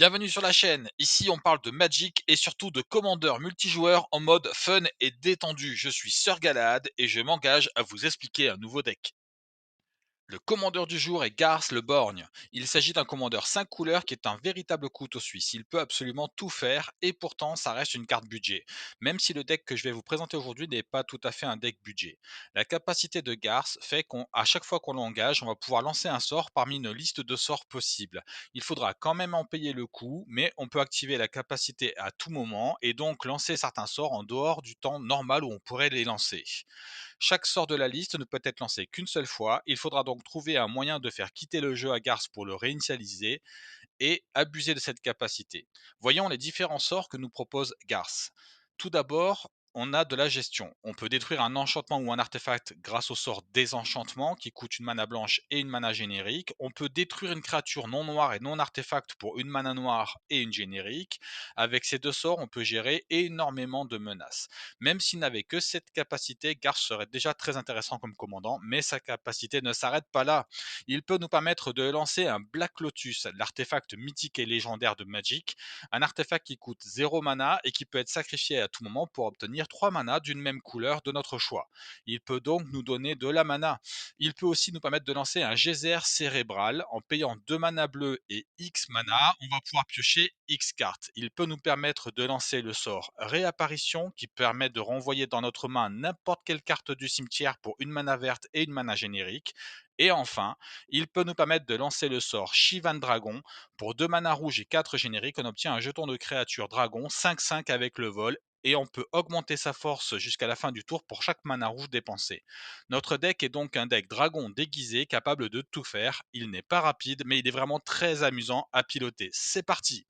Bienvenue sur la chaîne. Ici, on parle de Magic et surtout de commandeur multijoueur en mode fun et détendu. Je suis Sir Galahad et je m'engage à vous expliquer un nouveau deck. Le commandeur du jour est Garth le Borgne. Il s'agit d'un commandeur 5 couleurs qui est un véritable couteau suisse. Il peut absolument tout faire et pourtant ça reste une carte budget. Même si le deck que je vais vous présenter aujourd'hui n'est pas tout à fait un deck budget. La capacité de Garth fait qu'à chaque fois qu'on l'engage, on va pouvoir lancer un sort parmi une liste de sorts possibles. Il faudra quand même en payer le coût, mais on peut activer la capacité à tout moment et donc lancer certains sorts en dehors du temps normal où on pourrait les lancer. Chaque sort de la liste ne peut être lancé qu'une seule fois. Il faudra donc trouver un moyen de faire quitter le jeu à Garth pour le réinitialiser et abuser de cette capacité. Voyons les différents sorts que nous propose Garth. Tout d'abord, on a de la gestion. On peut détruire un enchantement ou un artefact grâce au sort désenchantement qui coûte une mana blanche et une mana générique. On peut détruire une créature non noire et non artefact pour une mana noire et une générique. Avec ces deux sorts, on peut gérer énormément de menaces. Même s'il n'avait que cette capacité, Garth serait déjà très intéressant comme commandant, mais sa capacité ne s'arrête pas là. Il peut nous permettre de lancer un Black Lotus, l'artefact mythique et légendaire de Magic, un artefact qui coûte 0 mana et qui peut être sacrifié à tout moment pour obtenir 3 mana d'une même couleur de notre choix. Il peut donc nous donner de la mana. Il peut aussi nous permettre de lancer un geyser cérébral en payant 2 mana bleus et X mana, on va pouvoir piocher X cartes. Il peut nous permettre de lancer le sort réapparition qui permet de renvoyer dans notre main n'importe quelle carte du cimetière pour une mana verte et une mana générique. Et enfin, il peut nous permettre de lancer le sort Shivan Dragon. Pour 2 mana rouges et 4 génériques, on obtient un jeton de créature dragon 5-5 avec le vol et on peut augmenter sa force jusqu'à la fin du tour pour chaque mana rouge dépensé. Notre deck est donc un deck dragon déguisé capable de tout faire. Il n'est pas rapide, mais il est vraiment très amusant à piloter. C'est parti!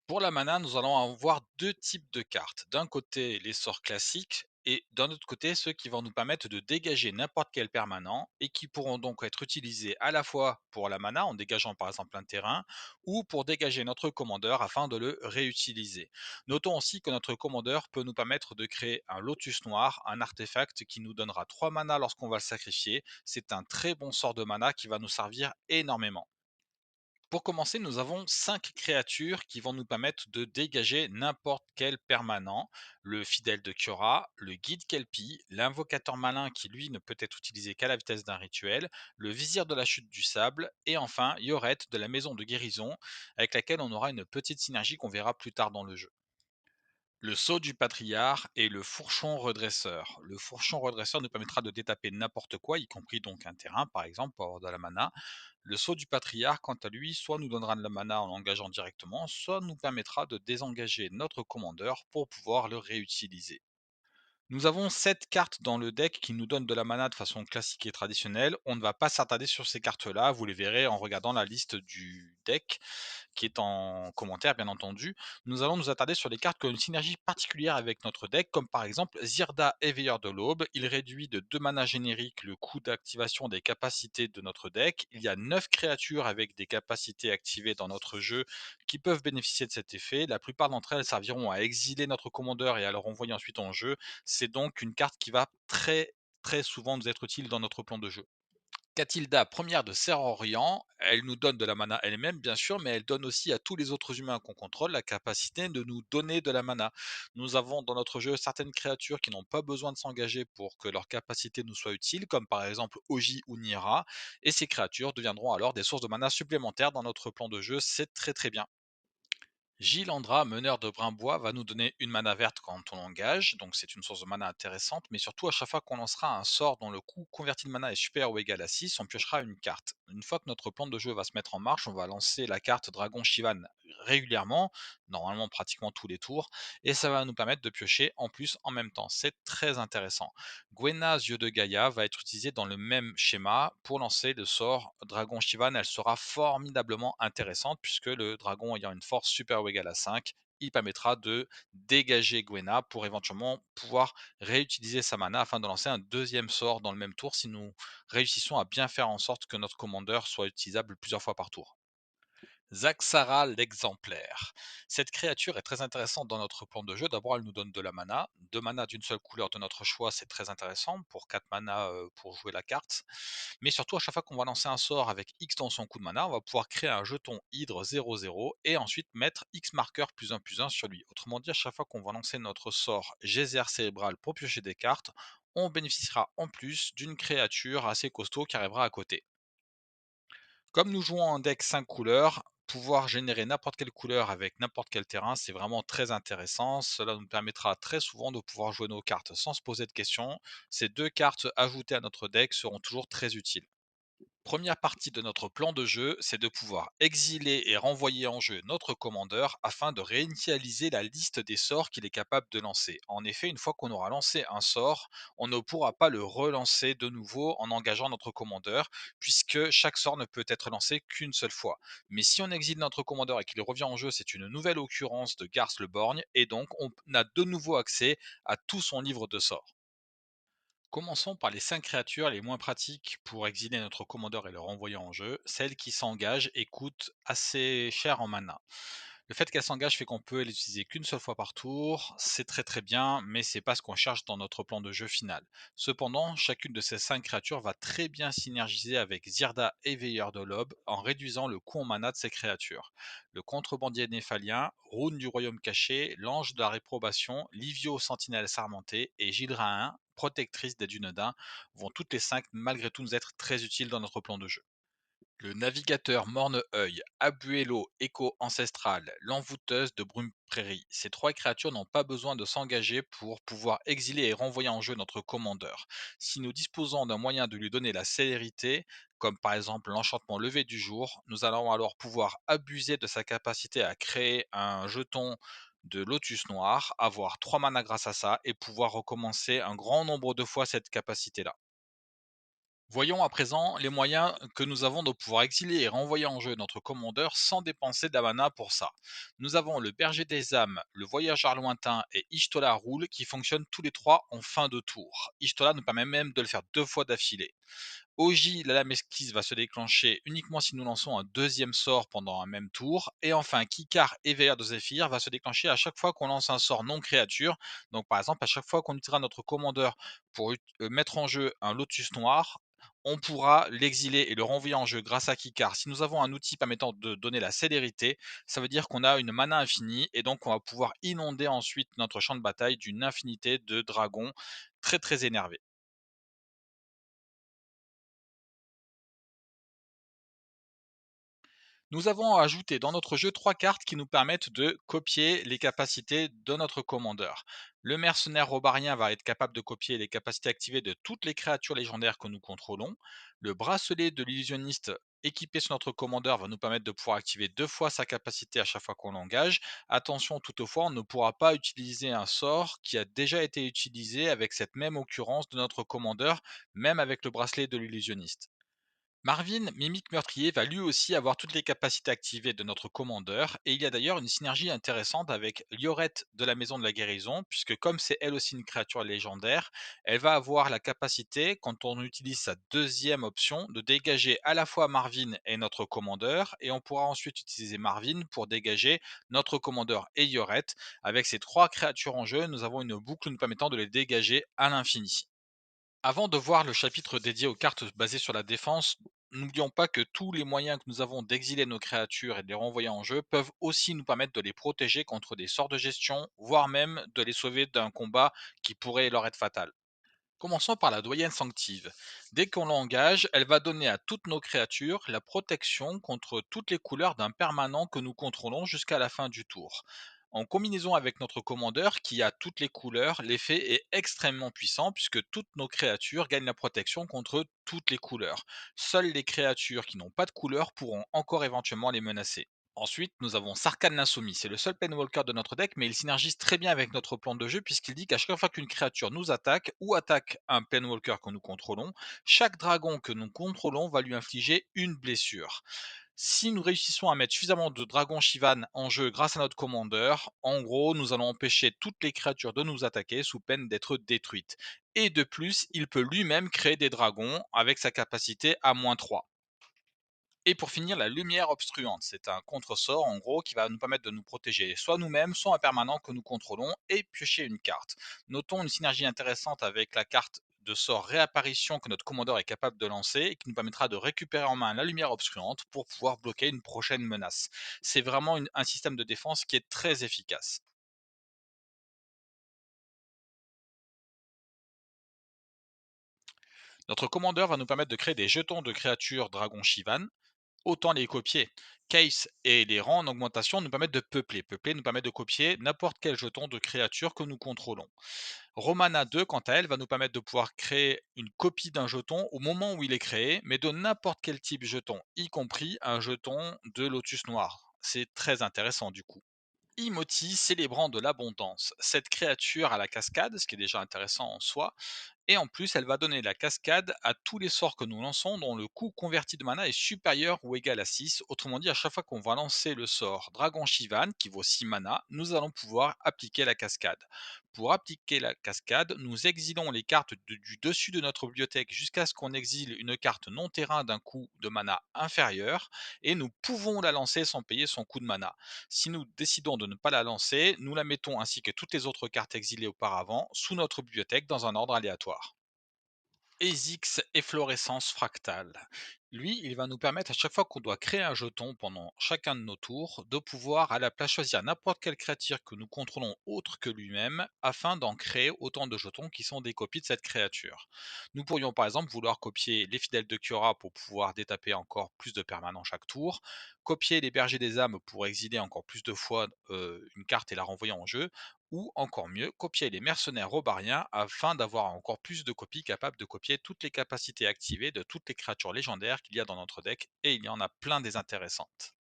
Pour la mana, nous allons avoir deux types de cartes. D'un côté, les sorts classiques et d'un autre côté, ceux qui vont nous permettre de dégager n'importe quel permanent et qui pourront donc être utilisés à la fois pour la mana, en dégageant par exemple un terrain, ou pour dégager notre commandeur afin de le réutiliser. Notons aussi que notre commandeur peut nous permettre de créer un lotus noir, un artefact qui nous donnera 3 mana lorsqu'on va le sacrifier. C'est un très bon sort de mana qui va nous servir énormément. Pour commencer, nous avons 5 créatures qui vont nous permettre de dégager n'importe quel permanent. Le fidèle de Kiora, le guide Kelpie, l'invocateur malin qui lui ne peut être utilisé qu'à la vitesse d'un rituel, le vizir de la chute du sable et enfin Yoret de la maison de guérison avec laquelle on aura une petite synergie qu'on verra plus tard dans le jeu. Le sceau du patriarche et le fourchon redresseur. Le fourchon redresseur nous permettra de détaper n'importe quoi, y compris donc un terrain par exemple pour avoir de la mana. Le sceau du patriarche, quant à lui, soit nous donnera de la mana en l'engageant directement, soit nous permettra de désengager notre commandeur pour pouvoir le réutiliser. Nous avons 7 cartes dans le deck qui nous donnent de la mana de façon classique et traditionnelle. On ne va pas s'attarder sur ces cartes-là, vous les verrez en regardant la liste du deck qui est en commentaire bien entendu. Nous allons nous attarder sur les cartes qui ont une synergie particulière avec notre deck, comme par exemple Zirda Éveilleur de l'Aube. Il réduit de 2 mana génériques le coût d'activation des capacités de notre deck. Il y a 9 créatures avec des capacités activées dans notre jeu qui peuvent bénéficier de cet effet. La plupart d'entre elles serviront à exiler notre commandeur et à le renvoyer ensuite en jeu. C'est donc une carte qui va très souvent nous être utile dans notre plan de jeu. Catilda, première de Serre-Orient, elle nous donne de la mana elle-même, bien sûr, mais elle donne aussi à tous les autres humains qu'on contrôle la capacité de nous donner de la mana. Nous avons dans notre jeu certaines créatures qui n'ont pas besoin de s'engager pour que leur capacité nous soit utile, comme par exemple Oji ou Nira, et ces créatures deviendront alors des sources de mana supplémentaires dans notre plan de jeu, c'est très bien. Gilandra, meneur de Brimbois, va nous donner une mana verte quand on l'engage, donc c'est une source de mana intéressante, mais surtout à chaque fois qu'on lancera un sort dont le coût converti de mana est supérieur ou égal à 6, on piochera une carte. Une fois que notre plan de jeu va se mettre en marche, on va lancer la carte Dragon Shivan régulièrement, normalement pratiquement tous les tours, et ça va nous permettre de piocher en plus en même temps. C'est très intéressant. Gwena's Yeux de Gaïa va être utilisée dans le même schéma pour lancer le sort Dragon Shivan. Elle sera formidablement intéressante puisque le dragon ayant une force supérieure ou égale à 5, il permettra de dégager Gwena pour éventuellement pouvoir réutiliser sa mana afin de lancer un deuxième sort dans le même tour si nous réussissons à bien faire en sorte que notre commandeur soit utilisable plusieurs fois par tour. Zaxara l'exemplaire. Cette créature est très intéressante dans notre plan de jeu. D'abord, elle nous donne de la mana. Deux mana d'une seule couleur de notre choix, c'est très intéressant pour 4 mana pour jouer la carte. Mais surtout, à chaque fois qu'on va lancer un sort avec X dans son coup de mana, on va pouvoir créer un jeton Hydre 0/0 et ensuite mettre X marqueur plus un sur lui. Autrement dit, à chaque fois qu'on va lancer notre sort Geyser cérébral pour piocher des cartes, on bénéficiera en plus d'une créature assez costaud qui arrivera à côté. Comme nous jouons en deck 5 couleurs, pouvoir générer n'importe quelle couleur avec n'importe quel terrain, c'est vraiment très intéressant. Cela nous permettra très souvent de pouvoir jouer nos cartes sans se poser de questions. Ces deux cartes ajoutées à notre deck seront toujours très utiles. Première partie de notre plan de jeu, c'est de pouvoir exiler et renvoyer en jeu notre commandeur afin de réinitialiser la liste des sorts qu'il est capable de lancer. En effet, une fois qu'on aura lancé un sort, on ne pourra pas le relancer de nouveau en engageant notre commandeur, puisque chaque sort ne peut être lancé qu'une seule fois. Mais si on exile notre commandeur et qu'il revient en jeu, c'est une nouvelle occurrence de Garth le Borgne, et donc on a de nouveau accès à tout son livre de sorts. Commençons par les 5 créatures les moins pratiques pour exiler notre commandeur et le renvoyer en jeu, celles qui s'engagent et coûtent assez cher en mana. Le fait qu'elles s'engagent fait qu'on peut les utiliser qu'une seule fois par tour, c'est très très bien, mais c'est pas ce qu'on cherche dans notre plan de jeu final. Cependant, chacune de ces 5 créatures va très bien synergiser avec Zirda et Veilleur de l'Aube en réduisant le coût en mana de ces créatures. Le contrebandier néphalien, Rune du royaume caché, l'ange de la réprobation, Livio sentinelle sarmenté et Gilrain, protectrice des dunes d'Ain, vont toutes les 5 malgré tout nous être très utiles dans notre plan de jeu. Le navigateur morne-œil, Abuelo, écho ancestral, l'envoûteuse de brume prairie. Ces trois créatures n'ont pas besoin de s'engager pour pouvoir exiler et renvoyer en jeu notre commandeur. Si nous disposons d'un moyen de lui donner la célérité, comme par exemple l'enchantement levé du jour, nous allons alors pouvoir abuser de sa capacité à créer un jeton de lotus noir, avoir 3 manas grâce à ça et pouvoir recommencer un grand nombre de fois cette capacité-là. Voyons à présent les moyens que nous avons de pouvoir exiler et renvoyer en jeu notre commandeur sans dépenser d'amana pour ça. Nous avons le berger des âmes, le voyageur lointain et Ishtola Roule qui fonctionnent tous les trois en fin de tour. Ishtola nous permet même de le faire deux fois d'affilée. Oji, la lame esquisse va se déclencher uniquement si nous lançons un deuxième sort pendant un même tour. Et enfin, Kikar, éveilleur de Zéphyr, va se déclencher à chaque fois qu'on lance un sort non créature. Donc par exemple, à chaque fois qu'on utilisera notre commandeur pour mettre en jeu un lotus noir, on pourra l'exiler et le renvoyer en jeu grâce à Kikar. Si nous avons un outil permettant de donner la célérité, ça veut dire qu'on a une mana infinie et donc on va pouvoir inonder ensuite notre champ de bataille d'une infinité de dragons très très énervés. Nous avons ajouté dans notre jeu 3 cartes qui nous permettent de copier les capacités de notre commandeur. Le mercenaire robarien va être capable de copier les capacités activées de toutes les créatures légendaires que nous contrôlons. Le bracelet de l'illusionniste équipé sur notre commandeur va nous permettre de pouvoir activer deux fois sa capacité à chaque fois qu'on l'engage. Attention toutefois, on ne pourra pas utiliser un sort qui a déjà été utilisé avec cette même occurrence de notre commandeur, même avec le bracelet de l'illusionniste. Marvin, Mimic Meurtrier, va lui aussi avoir toutes les capacités activées de notre commandeur, et il y a d'ailleurs une synergie intéressante avec Liorette de la Maison de la Guérison, puisque comme c'est elle aussi une créature légendaire, elle va avoir la capacité, quand on utilise sa deuxième option, de dégager à la fois Marvin et notre commandeur, et on pourra ensuite utiliser Marvin pour dégager notre commandeur et Liorette. Avec ces trois créatures en jeu, nous avons une boucle nous permettant de les dégager à l'infini. Avant de voir le chapitre dédié aux cartes basées sur la défense, n'oublions pas que tous les moyens que nous avons d'exiler nos créatures et de les renvoyer en jeu peuvent aussi nous permettre de les protéger contre des sorts de gestion, voire même de les sauver d'un combat qui pourrait leur être fatal. Commençons par la doyenne sanctive. Dès qu'on l'engage, elle va donner à toutes nos créatures la protection contre toutes les couleurs d'un permanent que nous contrôlons jusqu'à la fin du tour. En combinaison avec notre commandeur qui a toutes les couleurs, l'effet est extrêmement puissant puisque toutes nos créatures gagnent la protection contre toutes les couleurs. Seules les créatures qui n'ont pas de couleur pourront encore éventuellement les menacer. Ensuite, nous avons Sarkhan l'Insoumis. C'est le seul Planewalker de notre deck, mais il synergise très bien avec notre plan de jeu puisqu'il dit qu'à chaque fois qu'une créature nous attaque ou attaque un Planewalker que nous contrôlons, chaque dragon que nous contrôlons va lui infliger une blessure. Si nous réussissons à mettre suffisamment de dragons Shivan en jeu grâce à notre commandeur, en gros, nous allons empêcher toutes les créatures de nous attaquer sous peine d'être détruites. Et de plus, il peut lui-même créer des dragons avec sa capacité à -3. Et pour finir, la lumière obstruante, c'est un contresort en gros qui va nous permettre de nous protéger soit nous-mêmes, soit un permanent que nous contrôlons et piocher une carte. Notons une synergie intéressante avec la carte de sort réapparition que notre commandeur est capable de lancer et qui nous permettra de récupérer en main la lumière obstruante pour pouvoir bloquer une prochaine menace. C'est vraiment un système de défense qui est très efficace. Notre commandeur va nous permettre de créer des jetons de créatures dragon Shivan. Autant les copier. Case et les rangs en augmentation nous permettent de peupler. Peupler nous permet de copier n'importe quel jeton de créature que nous contrôlons. Romana 2, quant à elle, va nous permettre de pouvoir créer une copie d'un jeton au moment où il est créé, mais de n'importe quel type jeton, y compris un jeton de lotus noir. C'est très intéressant du coup. Imoti, célébrant de l'abondance. Cette créature à la cascade, ce qui est déjà intéressant en soi, et en plus, elle va donner la cascade à tous les sorts que nous lançons dont le coût converti de mana est supérieur ou égal à 6. Autrement dit, à chaque fois qu'on va lancer le sort Dragon Shivan, qui vaut 6 mana, nous allons pouvoir appliquer la cascade. Pour appliquer la cascade, nous exilons les cartes du dessus de notre bibliothèque jusqu'à ce qu'on exile une carte non terrain d'un coût de mana inférieur, et nous pouvons la lancer sans payer son coût de mana. Si nous décidons de ne pas la lancer, nous la mettons ainsi que toutes les autres cartes exilées auparavant sous notre bibliothèque dans un ordre aléatoire. Esix Efflorescence Fractale. Lui, il va nous permettre à chaque fois qu'on doit créer un jeton pendant chacun de nos tours, de pouvoir à la place choisir n'importe quelle créature que nous contrôlons autre que lui-même, afin d'en créer autant de jetons qui sont des copies de cette créature. Nous pourrions par exemple vouloir copier les fidèles de Kiora pour pouvoir détaper encore plus de permanents chaque tour, copier les bergers des âmes pour exiler encore plus de fois une carte et la renvoyer en jeu, ou encore mieux, copier les mercenaires robariens afin d'avoir encore plus de copies capables de copier toutes les capacités activées de toutes les créatures légendaires qu'il y a dans notre deck, et il y en a plein des intéressantes.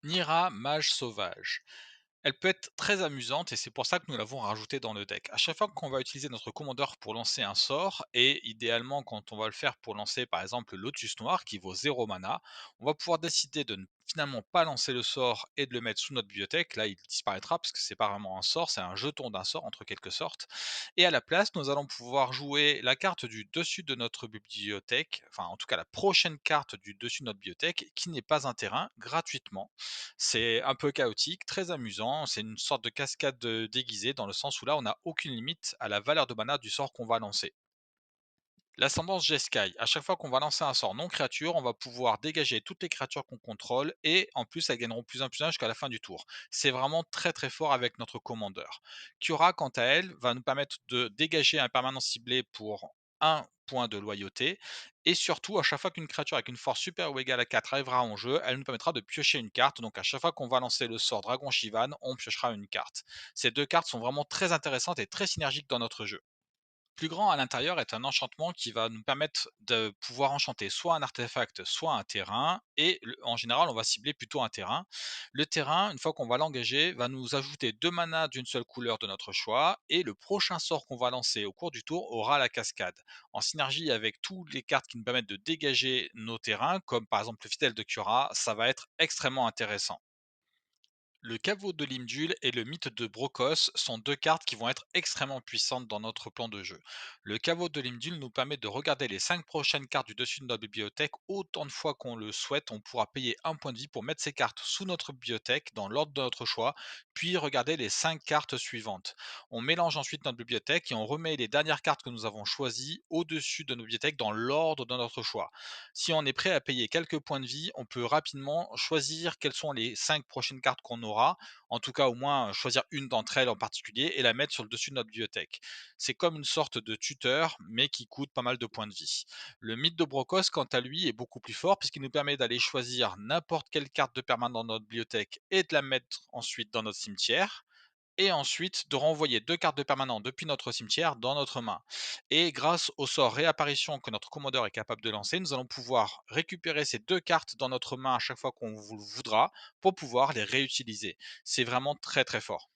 Nira, mage sauvage. Elle peut être très amusante et c'est pour ça que nous l'avons rajoutée dans le deck. À chaque fois qu'on va utiliser notre commandeur pour lancer un sort, et idéalement quand on va le faire pour lancer par exemple le Lotus Noir qui vaut 0 mana, on va pouvoir décider de ne finalement pas lancer le sort et de le mettre sous notre bibliothèque. Là il disparaîtra parce que c'est pas vraiment un sort, c'est un jeton d'un sort entre quelque sorte. Et à la place, nous allons pouvoir jouer la carte du dessus de notre bibliothèque, enfin en tout cas la prochaine carte du dessus de notre bibliothèque qui n'est pas un terrain gratuitement. C'est un peu chaotique, très amusant. C'est une sorte de cascade déguisée dans le sens où là, on n'a aucune limite à la valeur de mana du sort qu'on va lancer. L'ascendance Jeskai, à chaque fois qu'on va lancer un sort non créature, on va pouvoir dégager toutes les créatures qu'on contrôle et en plus elles gagneront plus 1 jusqu'à la fin du tour. C'est vraiment très très fort avec notre commandeur. Kiora, quant à elle, va nous permettre de dégager un permanent ciblé pour un point de loyauté, et surtout à chaque fois qu'une créature avec une force supérieure ou égale à 4 arrivera en jeu, elle nous permettra de piocher une carte. Donc à chaque fois qu'on va lancer le sort Dragon Shivan, on piochera une carte. Ces deux cartes sont vraiment très intéressantes et très synergiques dans notre jeu. Plus grand à l'intérieur est un enchantement qui va nous permettre de pouvoir enchanter soit un artefact, soit un terrain, et en général, on va cibler plutôt un terrain. Le terrain, une fois qu'on va l'engager, va nous ajouter 2 manas d'une seule couleur de notre choix, et le prochain sort qu'on va lancer au cours du tour aura la cascade. En synergie avec toutes les cartes qui nous permettent de dégager nos terrains, comme par exemple le fidèle de Cura, ça va être extrêmement intéressant. Le caveau de Limdul et le mythe de Brokos sont deux cartes qui vont être extrêmement puissantes dans notre plan de jeu. Le caveau de Limdul nous permet de regarder les 5 prochaines cartes du dessus de notre bibliothèque autant de fois qu'on le souhaite. On pourra payer un point de vie pour mettre ces cartes sous notre bibliothèque dans l'ordre de notre choix, puis regarder les 5 cartes suivantes. On mélange ensuite notre bibliothèque et on remet les dernières cartes que nous avons choisies au-dessus de nos bibliothèques dans l'ordre de notre choix. Si on est prêt à payer quelques points de vie, on peut rapidement choisir quelles sont les 5 prochaines cartes qu'on aura, en tout cas au moins choisir une d'entre elles en particulier et la mettre sur le dessus de notre bibliothèque. C'est comme une sorte de tuteur, mais qui coûte pas mal de points de vie. Le mythe de Brokos, quant à lui, est beaucoup plus fort puisqu'il nous permet d'aller choisir n'importe quelle carte de permanent dans notre bibliothèque et de la mettre ensuite dans notre cimetière, et ensuite de renvoyer 2 cartes de permanent depuis notre cimetière dans notre main. Et grâce au sort réapparition que notre commandeur est capable de lancer, nous allons pouvoir récupérer ces 2 cartes dans notre main à chaque fois qu'on le voudra pour pouvoir les réutiliser. C'est vraiment très très fort.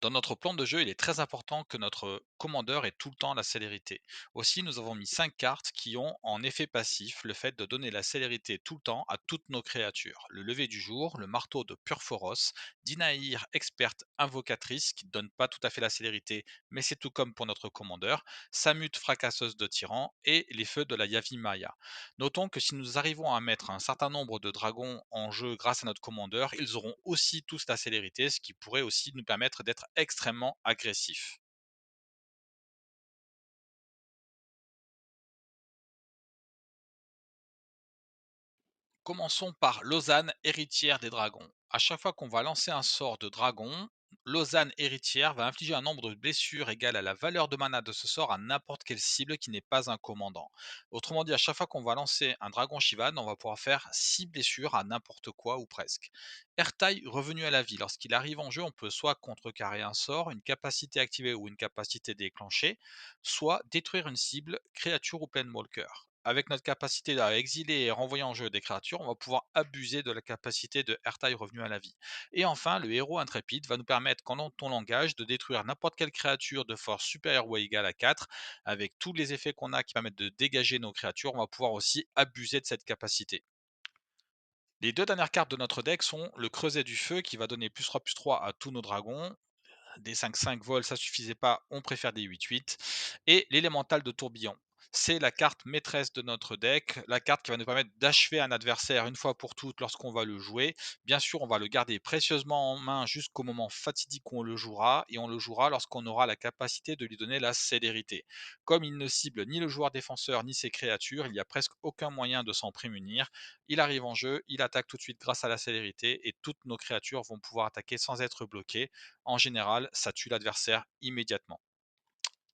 Dans notre plan de jeu, il est très important que notre commandeur ait tout le temps la célérité. Aussi, nous avons mis 5 cartes qui ont en effet passif le fait de donner la célérité tout le temps à toutes nos créatures. Le lever du jour, le marteau de Purphoros, Dinaïr, experte invocatrice qui ne donne pas tout à fait la célérité, mais c'est tout comme pour notre commandeur, Samut, fracasseuse de tyran et les feux de la Yavi Maya. Notons que si nous arrivons à mettre un certain nombre de dragons en jeu grâce à notre commandeur, ils auront aussi tous la célérité, ce qui pourrait aussi nous permettre d'être extrêmement agressifs. Commençons par Lausanne, héritière des dragons. À chaque fois qu'on va lancer un sort de dragon, Lausanne héritière va infliger un nombre de blessures égal à la valeur de mana de ce sort à n'importe quelle cible qui n'est pas un commandant. Autrement dit, à chaque fois qu'on va lancer un dragon Shivan, on va pouvoir faire 6 blessures à n'importe quoi ou presque. Ertai revenu à la vie. Lorsqu'il arrive en jeu, on peut soit contrecarrer un sort, une capacité activée ou une capacité déclenchée, soit détruire une cible, créature ou Planeswalker. Avec notre capacité à exiler et renvoyer en jeu des créatures, on va pouvoir abuser de la capacité de Ertai revenu à la vie. Et enfin, le héros intrépide va nous permettre, quand on l'engage, de détruire n'importe quelle créature de force supérieure ou égale à 4. Avec tous les effets qu'on a qui permettent de dégager nos créatures, on va pouvoir aussi abuser de cette capacité. Les deux dernières cartes de notre deck sont le Creuset du Feu qui va donner +3/+3 à tous nos dragons, des 5-5 vols, ça suffisait pas, on préfère des 8-8. Et l'élémental de tourbillon. C'est la carte maîtresse de notre deck, la carte qui va nous permettre d'achever un adversaire une fois pour toutes lorsqu'on va le jouer. Bien sûr, on va le garder précieusement en main jusqu'au moment fatidique où on le jouera, et on le jouera lorsqu'on aura la capacité de lui donner la célérité. Comme il ne cible ni le joueur défenseur ni ses créatures, il n'y a presque aucun moyen de s'en prémunir. Il arrive en jeu, il attaque tout de suite grâce à la célérité, et toutes nos créatures vont pouvoir attaquer sans être bloquées. En général, ça tue l'adversaire immédiatement.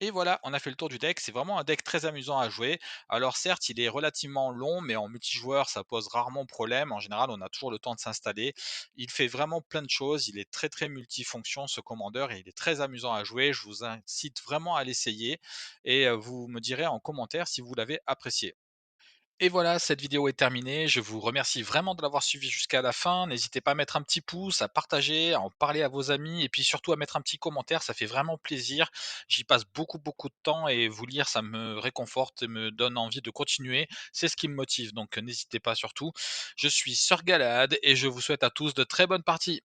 Et voilà, on a fait le tour du deck. C'est vraiment un deck très amusant à jouer. Alors certes, il est relativement long, mais en multijoueur, ça pose rarement problème. En général, on a toujours le temps de s'installer. Il fait vraiment plein de choses. Il est très très multifonction, ce commandeur, et il est très amusant à jouer. Je vous incite vraiment à l'essayer, et vous me direz en commentaire si vous l'avez apprécié. Et voilà, cette vidéo est terminée. Je vous remercie vraiment de l'avoir suivi jusqu'à la fin. N'hésitez pas à mettre un petit pouce, à partager, à en parler à vos amis et puis surtout à mettre un petit commentaire. Ça fait vraiment plaisir. J'y passe beaucoup, beaucoup de temps et vous lire, ça me réconforte et me donne envie de continuer. C'est ce qui me motive. Donc n'hésitez pas surtout. Je suis Sir Galad et je vous souhaite à tous de très bonnes parties.